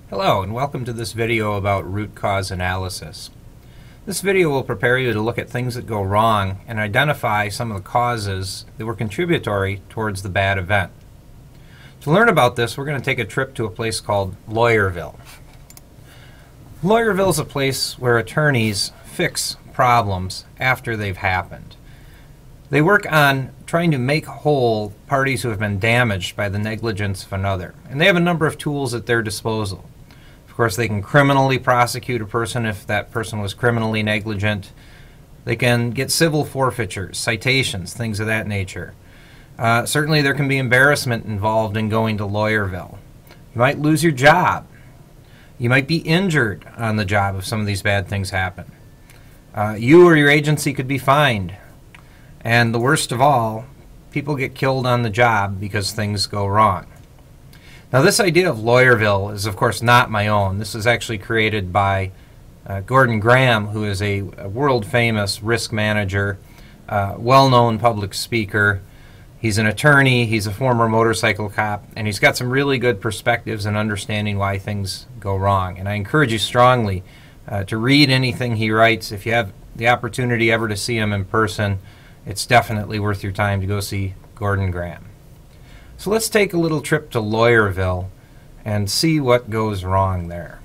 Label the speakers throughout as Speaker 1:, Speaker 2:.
Speaker 1: Hello and welcome to this video about root cause analysis. This video will prepare you to look at things that go wrong and identify some of the causes that were contributory towards the bad event. To learn about this, we're going to take a trip to a place called Lawyerville. Lawyerville is a place where attorneys fix problems after they've happened. They work on trying to make whole parties who have been damaged by the negligence of another, and they have a number of tools at their disposal. Of course, they can criminally prosecute a person if that person was criminally negligent. They can get civil forfeitures, citations, things of that nature. Certainly there can be embarrassment involved in going to Lawyerville. You might lose your job. You might be injured on the job if some of these bad things happen. You or your agency could be fined. And the worst of all, people get killed on the job because things go wrong. Now, this idea of Lawyerville is, of course, not my own. This is actually created by Gordon Graham, who is a world-famous risk manager, well-known public speaker. He's an attorney, he's a former motorcycle cop, and he's got some really good perspectives in understanding why things go wrong. And I encourage you strongly to read anything he writes. If you have the opportunity ever to see him in person, it's definitely worth your time to go see Gordon Graham. So let's take a little trip to Lawyerville and see what goes wrong there.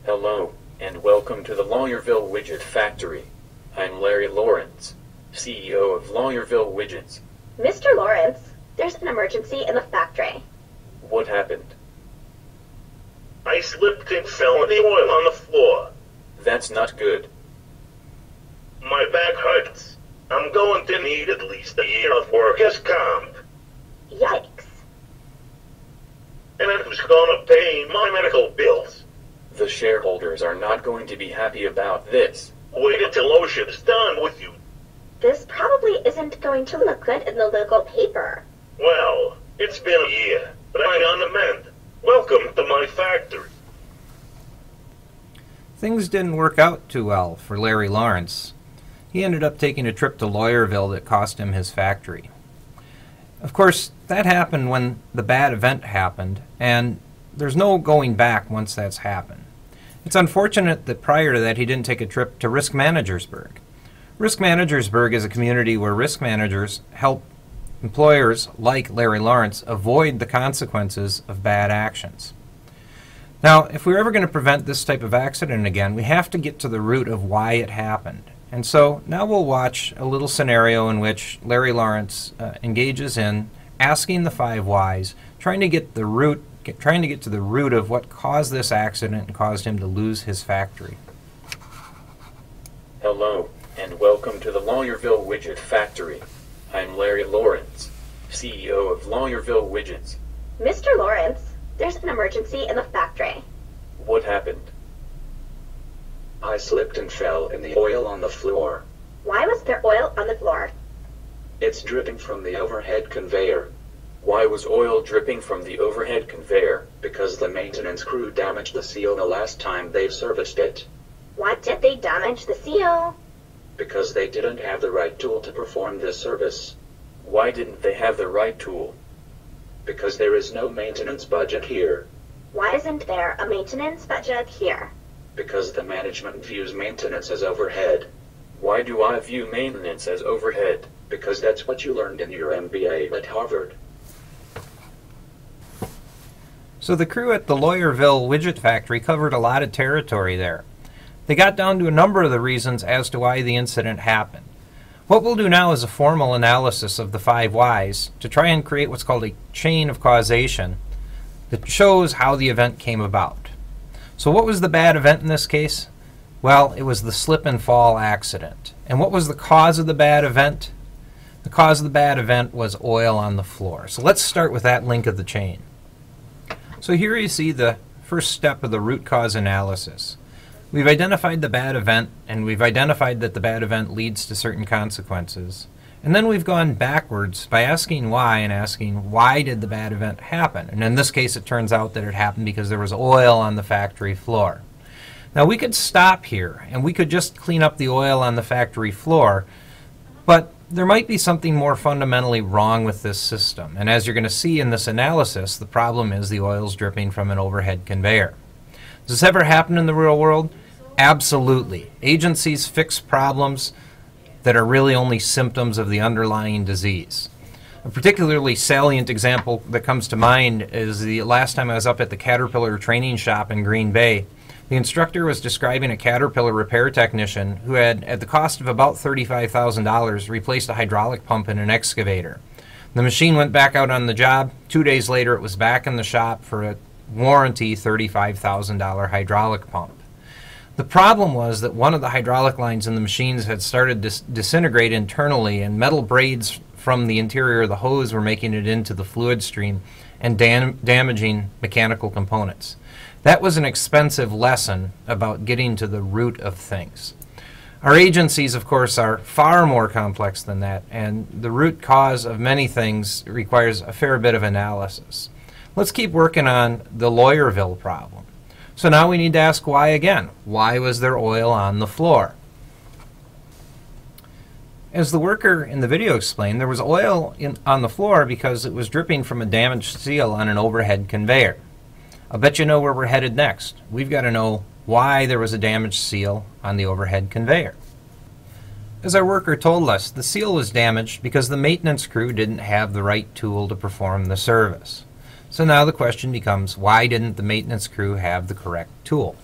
Speaker 2: Hello, and welcome to the Lawyerville Widget Factory. I'm Larry Lawrence, CEO of Lawyerville Widgets.
Speaker 3: Mr. Lawrence, there's an emergency in the factory.
Speaker 2: What happened?
Speaker 4: I slipped and fell in the oil on the floor.
Speaker 2: That's not good.
Speaker 4: My back hurts. I'm going to need at least a year of workers' comp.
Speaker 3: Yikes.
Speaker 4: And who's gonna pay my medical bills?
Speaker 2: The shareholders are not going to be happy about this.
Speaker 4: Wait until OSHA's done with you.
Speaker 3: This probably isn't going to look good in the local paper.
Speaker 4: Well, it's been a year, but I'm on the mend. Welcome to my factory.
Speaker 1: Things didn't work out too well for Larry Lawrence. He ended up taking a trip to Lawyerville that cost him his factory. Of course, that happened when the bad event happened, and there's no going back once that's happened. It's unfortunate that prior to that he didn't take a trip to Risk Managersburg. Risk Managersburg is a community where risk managers help employers like Larry Lawrence avoid the consequences of bad actions. Now, if we're ever going to prevent this type of accident again, we have to get to the root of why it happened. And so now we'll watch a little scenario in which Larry Lawrence engages in asking the 5 whys, trying to get to the root of what caused this accident and caused him to lose his factory.
Speaker 2: Hello, and welcome to the Lawyerville Widget Factory. I'm Larry Lawrence, CEO of Lawyerville Widgets.
Speaker 3: Mr. Lawrence, there's an emergency in the factory.
Speaker 2: What happened?
Speaker 5: I slipped and fell in the oil on the floor.
Speaker 3: Why was there oil on the floor?
Speaker 5: It's dripping from the overhead conveyor.
Speaker 2: Why was oil dripping from the overhead conveyor?
Speaker 5: Because the maintenance crew damaged the seal the last time they serviced it.
Speaker 3: Why did they damage the seal?
Speaker 5: Because they didn't have the right tool to perform this service.
Speaker 2: Why didn't they have the right tool?
Speaker 5: Because there is no maintenance budget here.
Speaker 3: Why isn't there a maintenance budget here?
Speaker 5: Because the management views maintenance as overhead.
Speaker 2: Why do I view maintenance as overhead?
Speaker 5: Because that's what you learned in your MBA at Harvard.
Speaker 1: So the crew at the Lawyerville Widget Factory covered a lot of territory there. They got down to a number of the reasons as to why the incident happened. What we'll do now is a formal analysis of the 5 whys to try and create what's called a chain of causation that shows how the event came about. So what was the bad event in this case? Well, it was the slip and fall accident. And what was the cause of the bad event? The cause of the bad event was oil on the floor. So let's start with that link of the chain. So here you see the first step of the root cause analysis. We've identified the bad event, and we've identified that the bad event leads to certain consequences. And then we've gone backwards by asking why and asking why did the bad event happen. And in this case it turns out that it happened because there was oil on the factory floor. Now we could stop here and we could just clean up the oil on the factory floor, but there might be something more fundamentally wrong with this system, and as you're going to see in this analysis, the problem is the oil's dripping from an overhead conveyor. Does this ever happen in the real world? Absolutely. Agencies fix problems that are really only symptoms of the underlying disease. A particularly salient example that comes to mind is the last time I was up at the Caterpillar training shop in Green Bay. The instructor was describing a Caterpillar repair technician who had, at the cost of about $35,000, replaced a hydraulic pump in an excavator. The machine went back out on the job. 2 days later, it was back in the shop for a warranty $35,000 hydraulic pump. The problem was that one of the hydraulic lines in the machines had started to disintegrate internally, and metal braids from the interior of the hose were making it into the fluid stream and damaging mechanical components. That was an expensive lesson about getting to the root of things. Our agencies, of course, are far more complex than that, and the root cause of many things requires a fair bit of analysis. Let's keep working on the Lawyerville problem. So now we need to ask why again. Why was there oil on the floor? As the worker in the video explained, there was oil on the floor because it was dripping from a damaged seal on an overhead conveyor. I'll bet you know where we're headed next. We've got to know why there was a damaged seal on the overhead conveyor. As our worker told us, the seal was damaged because the maintenance crew didn't have the right tool to perform the service. So now the question becomes, why didn't the maintenance crew have the correct tool?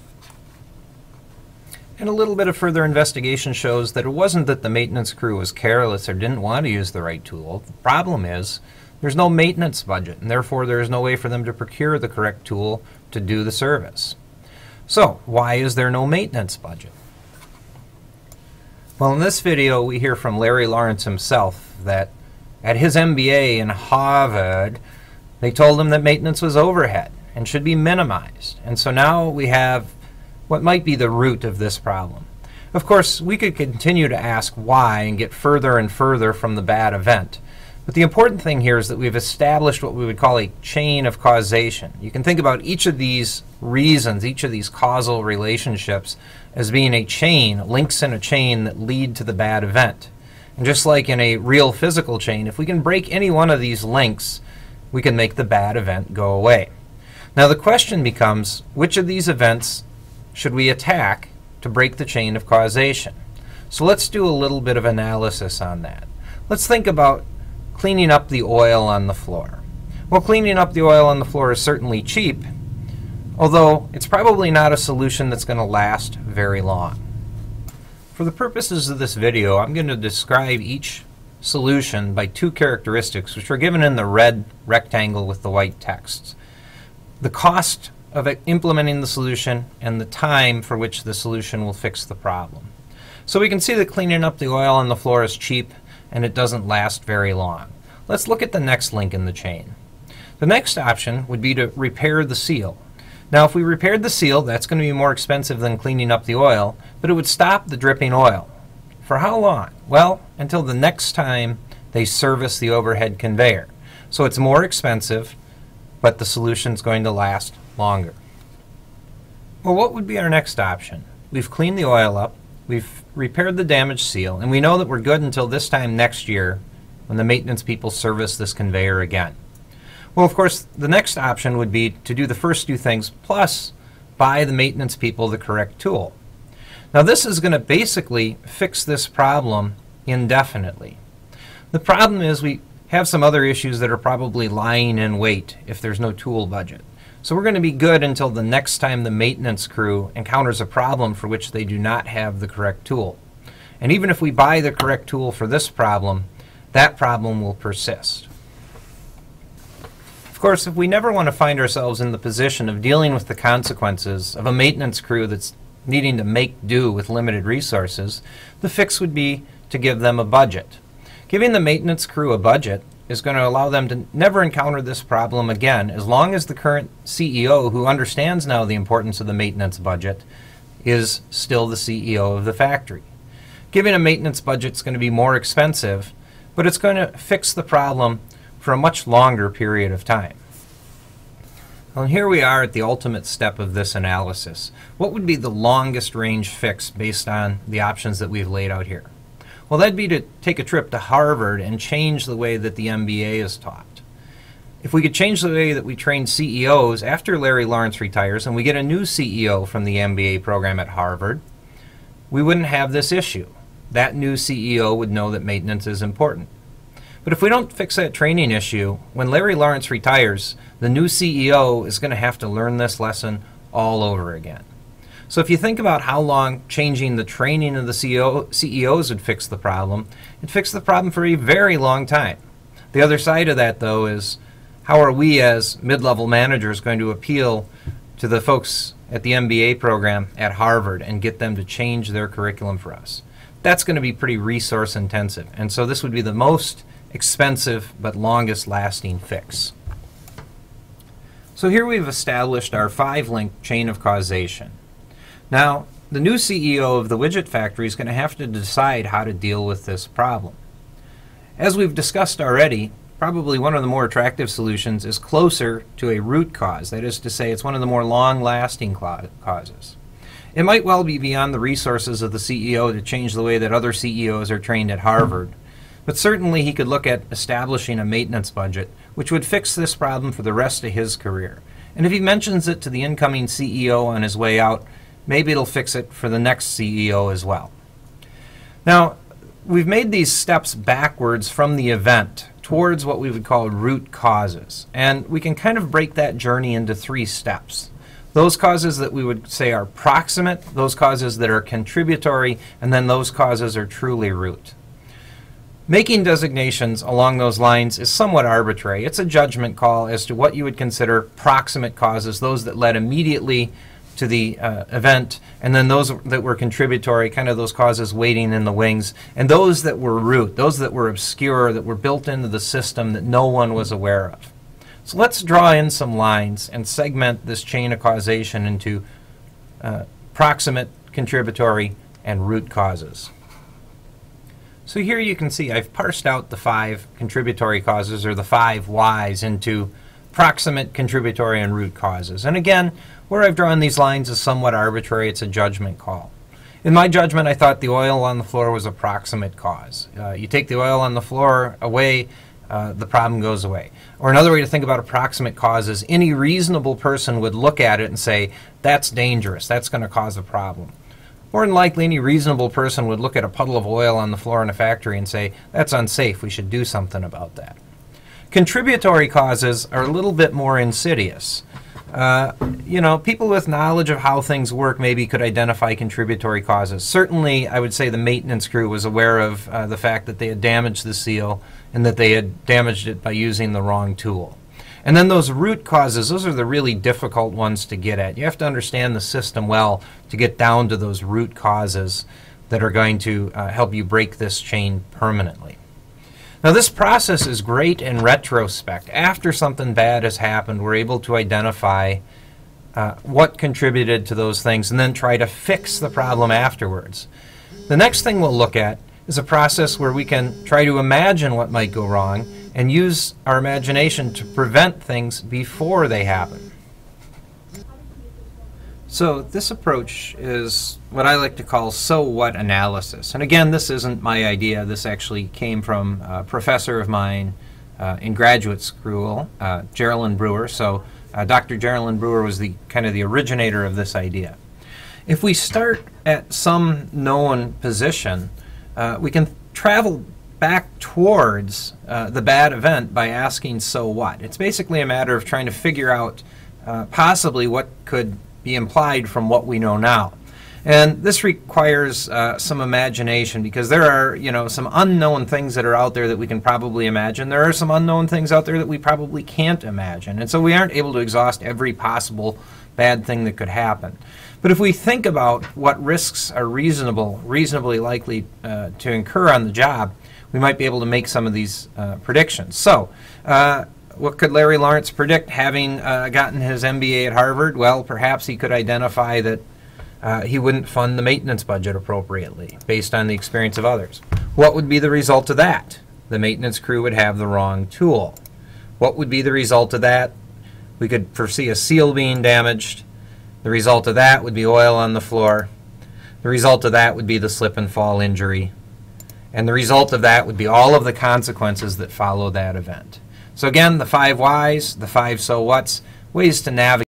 Speaker 1: And a little bit of further investigation shows that it wasn't that the maintenance crew was careless or didn't want to use the right tool. The problem is there's no maintenance budget, and therefore there is no way for them to procure the correct tool to do the service. So, why is there no maintenance budget? Well, in this video we hear from Larry Lawrence himself that at his MBA in Harvard, they told him that maintenance was overhead and should be minimized. And so now we have what might be the root of this problem. Of course, we could continue to ask why and get further and further from the bad event. But the important thing here is that we've established what we would call a chain of causation. You can think about each of these reasons, each of these causal relationships, as being a chain, links in a chain that lead to the bad event. And just like in a real physical chain, if we can break any one of these links, we can make the bad event go away. Now the question becomes, which of these events should we attack to break the chain of causation? So let's do a little bit of analysis on that. Let's think about cleaning up the oil on the floor. Well, cleaning up the oil on the floor is certainly cheap, although it's probably not a solution that's going to last very long. For the purposes of this video, I'm going to describe each solution by two characteristics, which are given in the red rectangle with the white text. The cost of implementing the solution and the time for which the solution will fix the problem. So we can see that cleaning up the oil on the floor is cheap and it doesn't last very long. Let's look at the next link in the chain. The next option would be to repair the seal. Now if we repaired the seal, that's going to be more expensive than cleaning up the oil, but it would stop the dripping oil. For how long? Well, until the next time they service the overhead conveyor. So it's more expensive, but the solution's going to last longer. Well, what would be our next option? We've cleaned the oil up, we've repaired the damaged seal, and we know that we're good until this time next year when the maintenance people service this conveyor again. Well, of course, the next option would be to do the first two things plus buy the maintenance people the correct tool. Now this is going to basically fix this problem indefinitely. The problem is we have some other issues that are probably lying in wait if there's no tool budget. So we're going to be good until the next time the maintenance crew encounters a problem for which they do not have the correct tool. And even if we buy the correct tool for this problem, that problem will persist. Of course, if we never want to find ourselves in the position of dealing with the consequences of a maintenance crew that's needing to make do with limited resources, the fix would be to give them a budget. Giving the maintenance crew a budget is going to allow them to never encounter this problem again, as long as the current CEO, who understands now the importance of the maintenance budget, is still the CEO of the factory. Giving a maintenance budget is going to be more expensive, but it's going to fix the problem for a much longer period of time. Well, here we are at the ultimate step of this analysis. What would be the longest range fix based on the options that we've laid out here? Well, that'd be to take a trip to Harvard and change the way that the MBA is taught. If we could change the way that we train CEOs after Larry Lawrence retires and we get a new CEO from the MBA program at Harvard, we wouldn't have this issue. That new CEO would know that maintenance is important. But if we don't fix that training issue, when Larry Lawrence retires, the new CEO is going to have to learn this lesson all over again. So if you think about how long changing the training of the CEOs would fix the problem, it fixed the problem for a very long time. The other side of that, though, is how are we as mid-level managers going to appeal to the folks at the MBA program at Harvard and get them to change their curriculum for us? That's going to be pretty resource intensive, and so this would be the most expensive but longest lasting fix. So here we've established our 5-link chain of causation. Now, the new CEO of the widget factory is going to have to decide how to deal with this problem. As we've discussed already, probably one of the more attractive solutions is closer to a root cause. That is to say, it's one of the more long-lasting causes. It might well be beyond the resources of the CEO to change the way that other CEOs are trained at Harvard, but certainly he could look at establishing a maintenance budget, which would fix this problem for the rest of his career. And if he mentions it to the incoming CEO on his way out, maybe it'll fix it for the next CEO as well. Now, we've made these steps backwards from the event towards what we would call root causes. And we can kind of break that journey into 3 steps. Those causes that we would say are proximate, those causes that are contributory, and then those causes are truly root. Making designations along those lines is somewhat arbitrary. It's a judgment call as to what you would consider proximate causes, those that led immediately to the event, and then those that were contributory, kind of those causes waiting in the wings, and those that were root, those that were obscure, that were built into the system that no one was aware of. So let's draw in some lines and segment this chain of causation into proximate, contributory, and root causes. So here you can see I've parsed out the 5 contributory causes, or the 5 whys, into proximate, contributory, and root causes. And again, where I've drawn these lines is somewhat arbitrary. It's a judgment call. In my judgment, I thought the oil on the floor was a proximate cause. You take the oil on the floor away, the problem goes away. Or another way to think about a proximate cause is any reasonable person would look at it and say, that's dangerous, that's going to cause a problem. More than likely, any reasonable person would look at a puddle of oil on the floor in a factory and say, that's unsafe, we should do something about that. Contributory causes are a little bit more insidious. People with knowledge of how things work maybe could identify contributory causes. Certainly, I would say the maintenance crew was aware of the fact that they had damaged the seal and that they had damaged it by using the wrong tool. And then those root causes, those are the really difficult ones to get at. You have to understand the system well to get down to those root causes that are going to help you break this chain permanently. Now, this process is great in retrospect. After something bad has happened, we're able to identify what contributed to those things and then try to fix the problem afterwards. The next thing we'll look at is a process where we can try to imagine what might go wrong and use our imagination to prevent things before they happen. So this approach is what I like to call so what analysis. And again, this isn't my idea. This actually came from a professor of mine in graduate school, Geraldine Brewer. So Dr. Geraldine Brewer was the kind of the originator of this idea. If we start at some known position, we can travel back towards the bad event by asking so what. It's basically a matter of trying to figure out possibly what could be implied from what we know now. And this requires some imagination, because there are, some unknown things that are out there that we can probably imagine. There are some unknown things out there that we probably can't imagine. And so we aren't able to exhaust every possible bad thing that could happen. But if we think about what risks are reasonably likely to incur on the job, we might be able to make some of these predictions. So, what could Larry Lawrence predict having gotten his MBA at Harvard? Well, perhaps he could identify that he wouldn't fund the maintenance budget appropriately based on the experience of others. What would be the result of that? The maintenance crew would have the wrong tool. What would be the result of that? We could foresee a seal being damaged. The result of that would be oil on the floor. The result of that would be the slip and fall injury. And the result of that would be all of the consequences that follow that event. So again, the 5 whys, the 5 so whats, ways to navigate